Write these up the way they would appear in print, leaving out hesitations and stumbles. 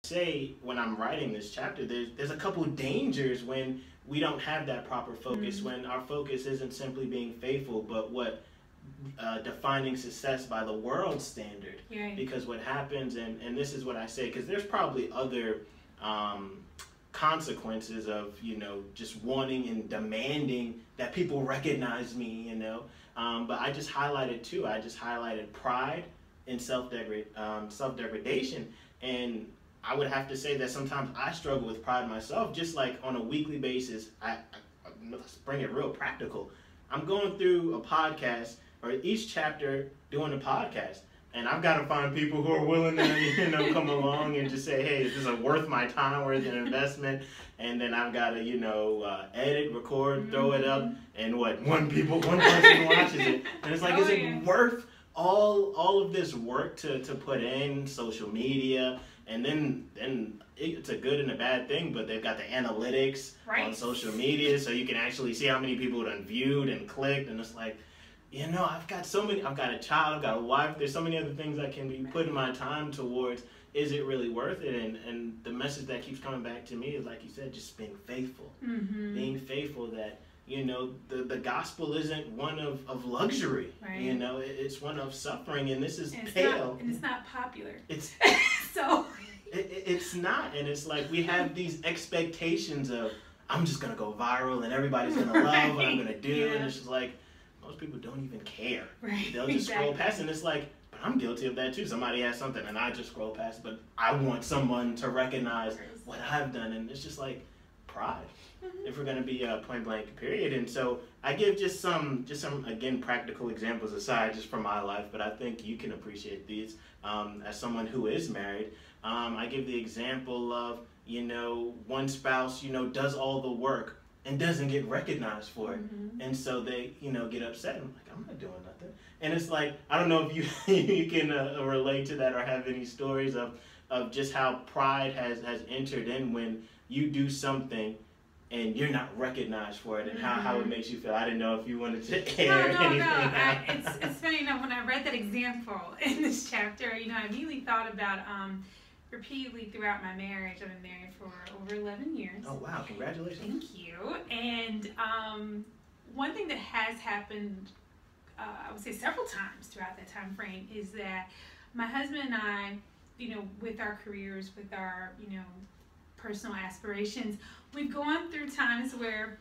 say when I'm writing this chapter, there's a couple dangers when we don't have that proper focus, when our focus isn't simply being faithful, but what defining success by the world's standard. Right. Because what happens, and this is what I say, because there's probably other consequences of, just wanting and demanding that people recognize me, but I just highlighted two. I just highlighted pride and self-degradation. And I would have to say that sometimes I struggle with pride myself, just like on a weekly basis. Let's bring it real practical. I'm going through a podcast, or each chapter doing a podcast, and I've got to find people who are willing to, come along and just say, hey, is this worth my time, worth an investment? And then I've got to, edit, record, throw it up, and one person watches it, and it's like, is it worth all of this work to put in social media? And then it's a good and a bad thing, but they've got the analytics on social media, so you can actually see how many people have viewed and clicked, and it's like, I've got a child, I've got a wife, there's so many other things I can be putting my time towards. Is it really worth it? And the message that keeps coming back to me is, like you said, just being faithful. Being faithful that, the gospel isn't one of luxury. Right. It's one of suffering, and this is pale. And it's not popular. It's so it's not, and it's like we have these expectations of, I'm just gonna go viral and everybody's gonna love what I'm gonna do, and it's just like most people don't even care. Right. They'll just scroll past, and it's like, but I'm guilty of that too. Somebody has something and I just scroll past, but I want someone to recognize what I've done, and it's just like pride. If we're going to be point blank, period. And so I give just some again practical examples aside, just from my life, but I think you can appreciate these as someone who is married. I give the example of one spouse does all the work and doesn't get recognized for it, and so they get upset. I'm like, I'm not doing nothing, and it's like, I don't know if you you can relate to that or have any stories of just how pride has entered in when you do something and you're not recognized for it, and how it makes you feel. I didn't know if you wanted to air anything. No. It's funny enough, when I read that example in this chapter, I immediately thought about repeatedly throughout my marriage. I've been married for over 11 years. Oh, wow. Congratulations. Thank you. And one thing that has happened, I would say several times throughout that time frame, is that my husband and I, with our careers, with our, personal aspirations, we've gone through times where,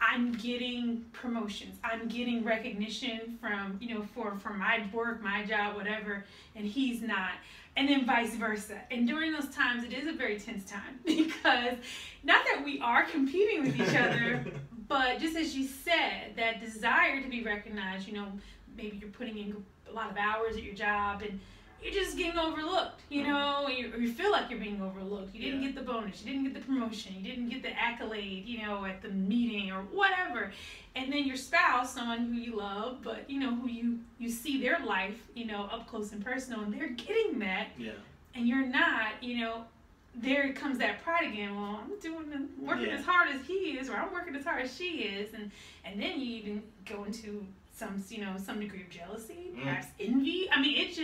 I'm getting promotions, I'm getting recognition from, for my work, my job, whatever, and he's not, and then vice versa. And during those times, it is a very tense time, because not that we are competing with each other, but just as you said, that desire to be recognized, maybe you're putting in a lot of hours at your job, and you're just getting overlooked, you feel like you're being overlooked. You didn't get the bonus, you didn't get the promotion, you didn't get the accolade, at the meeting or whatever. And then your spouse, someone who you love, but, who you see their life, up close and personal, and they're getting that, and you're not, there comes that pride again. Well, I'm working as hard as he is, or I'm working as hard as she is, and then you even go into some degree of jealousy, perhaps envy. I mean, it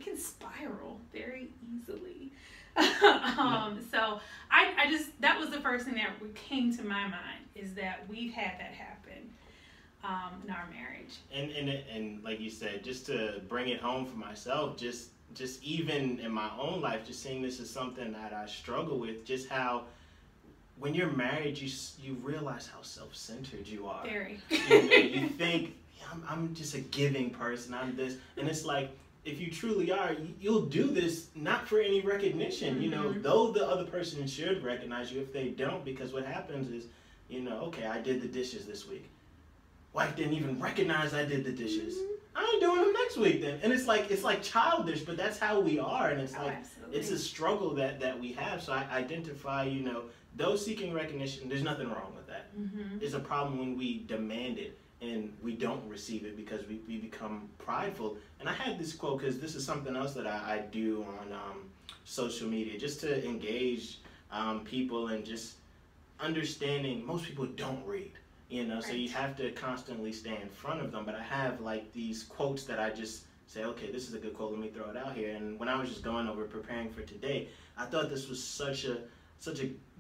can spiral very easily. So I just, that was the first thing that came to my mind, is that we've had that happen in our marriage. And like you said, just to bring it home for myself, just even in my own life, just seeing this as something that I struggle with, just how when you're married, you realize how self-centered you are. Very. You think, I'm just a giving person, I'm this, and it's like, if you truly are, you'll do this not for any recognition, though the other person should recognize you. If they don't, because what happens is, okay, I did the dishes this week. Wife didn't even recognize I did the dishes. I ain't doing them next week then. And it's like childish, but that's how we are, and it's like, it's a struggle that we have. So I identify, those seeking recognition, there's nothing wrong with that. It's a problem when we demand it and we don't receive it because we become prideful. And I had this quote, because this is something else that I do on social media, just to engage people, and just understanding most people don't read, so you have to constantly stay in front of them. But I have like these quotes that I just say, okay, this is a good quote, let me throw it out here. And when I was just going over preparing for today, I thought this was such a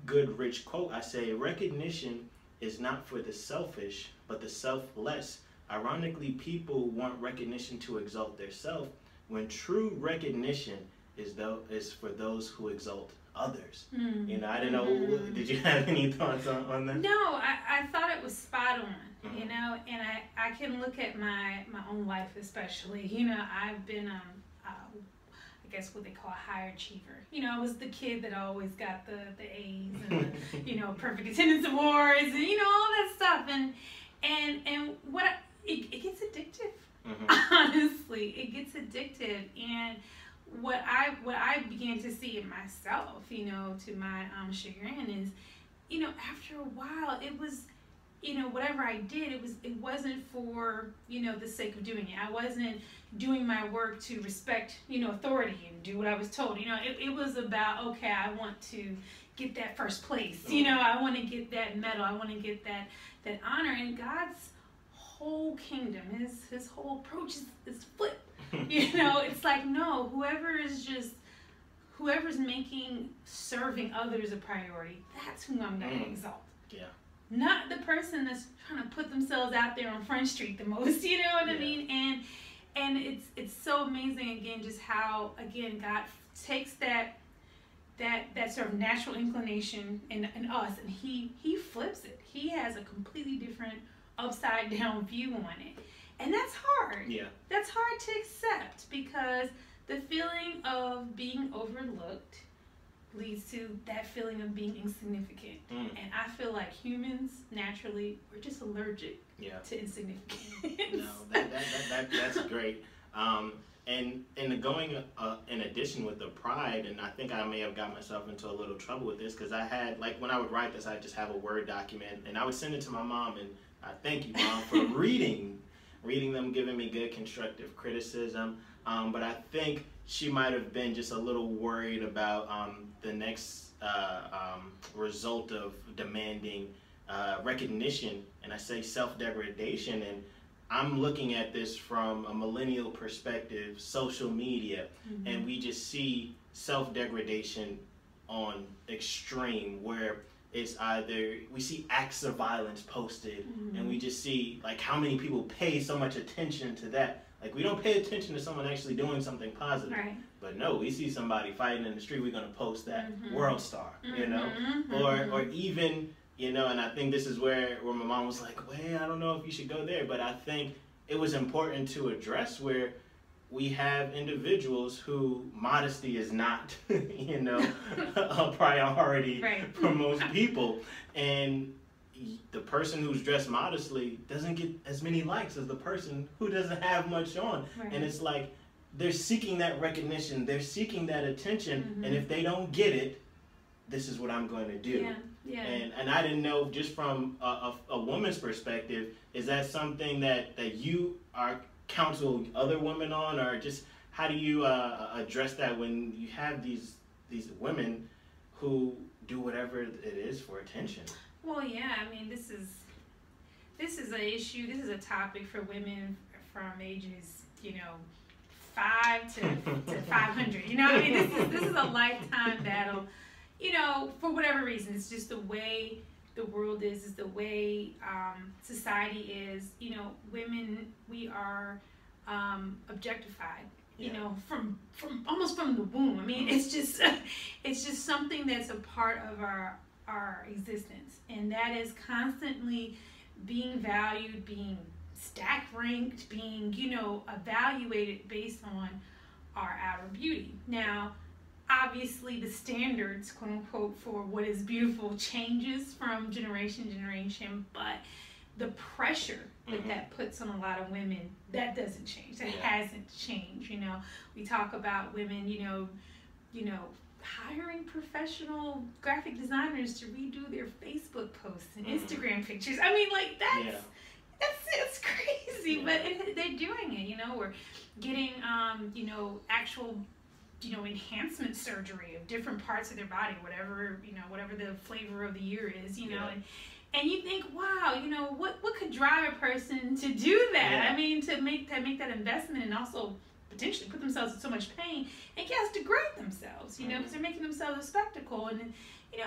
good, rich quote. I say, recognition is not for the selfish, but the selfless. Ironically, people want recognition to exalt their self, when true recognition is for those who exalt others. You know, I don't know, did you have any thoughts on that? No, I thought it was spot on, you know, and I can look at my own life especially. You know, I've been, I guess what they call a high achiever. You know, I was the kid that always got the A's and the, you know, perfect attendance awards and, you know, all that stuff. And what it gets addictive. Honestly, it gets addictive. And what I began to see in myself, you know, to my chagrin, is, you know, after a while, it was, you know, whatever I did, it wasn't for, you know, the sake of doing it. I wasn't doing my work to respect, you know, authority and do what I was told. You know, it was about, okay, I want to get that first place. You know, I want to get that medal. I want to get that honor. And God's whole kingdom, his whole approach is flipped. You know, it's like, no, whoever's making serving others a priority, that's who I'm going to exalt. Yeah. Not the person that's trying to put themselves out there on Front Street the most, you know what I mean? And it's so amazing, again, just how, again, God takes that sort of natural inclination in us, and he flips it. He has a completely different upside down view on it. And that's hard. Yeah. That's hard to accept, because the feeling of being overlooked leads to that feeling of being insignificant. And I feel like humans, naturally, we're just allergic to insignificance. No, that's great. And going in addition with the pride, and I think I may have got myself into a little trouble with this, because I had, like, when I would write this, I'd just have a Word document, and I would send it to my mom, and I thank you, Mom, for reading them, giving me good constructive criticism. But I think she might have been just a little worried about the next result of demanding recognition, and I say self-degradation. And I'm looking at this from a millennial perspective, social media, and we just see self-degradation on extreme, where it's either we see acts of violence posted, and we just see like how many people pay so much attention to that. Like, we don't pay attention to someone actually doing something positive. Right. But no, we see somebody fighting in the street, we're going to post that world star, you know? Or even, you know, and I think this is where my mom was like, well, I don't know if you should go there. But I think it was important to address where we have individuals who modesty is not, you know, a priority for most people. And the person who's dressed modestly doesn't get as many likes as the person who doesn't have much on. And it's like, they're seeking that recognition, they're seeking that attention, and if they don't get it, this is what I'm going to do. And I didn't know, just from a woman's perspective, is that something that you are counsel other women on, or just how do you address that when you have these women who do whatever it is for attention? Well, yeah, I mean, this is an issue. This is a topic for women from ages, you know, 5 to 500. You know, I mean, this is a lifetime battle. You know, for whatever reason, it's just the way the world is the way society is. You know, women, we are objectified. You know, from almost from the womb. I mean, it's just something that's a part of our existence, and that is constantly being valued, being stack ranked, being, you know, evaluated based on our outer beauty. Now, obviously, the standards, quote unquote, for what is beautiful changes from generation to generation, but the pressure that puts on a lot of women, that doesn't change. That hasn't changed. You know, we talk about women, you know, hiring professional graphic designers to redo their Facebook posts and Instagram pictures. I mean, like, that's crazy, but they're doing it, you know. We're getting, you know, actual, you know, enhancement surgery of different parts of their body, whatever, you know, whatever the flavor of the year is, you know, and you think, wow, you know, what could drive a person to do that? I mean, to make that investment and also potentially put themselves in so much pain and cast degrade themselves, you know, because they're making themselves a spectacle. And, you know,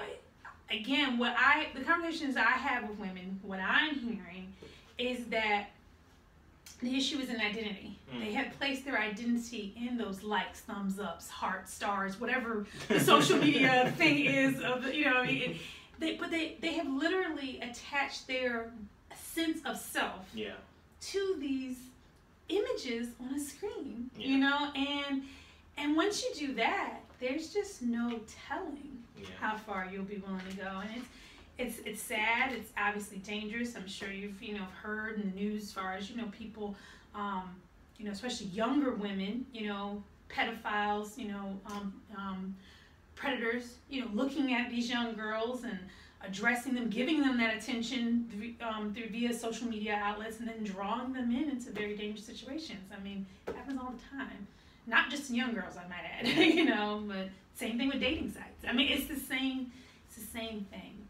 again, the conversations I have with women, what I'm hearing is that the issue is an identity. They have placed their identity in those likes, thumbs ups, hearts, stars, whatever the social media thing is of the, you know, I mean, they have literally attached their sense of self to these images on a screen, you know, and once you do that, there's just no telling how far you'll be willing to go. And it's sad. It's obviously dangerous. I'm sure you've, you know, heard in the news as far as, you know, people, you know, especially younger women, you know, pedophiles, you know, predators, you know, looking at these young girls and addressing them, giving them that attention through via social media outlets, and then drawing them into very dangerous situations. I mean, it happens all the time. Not just in young girls, I might add, you know, but same thing with dating sites. I mean, it's the same thing.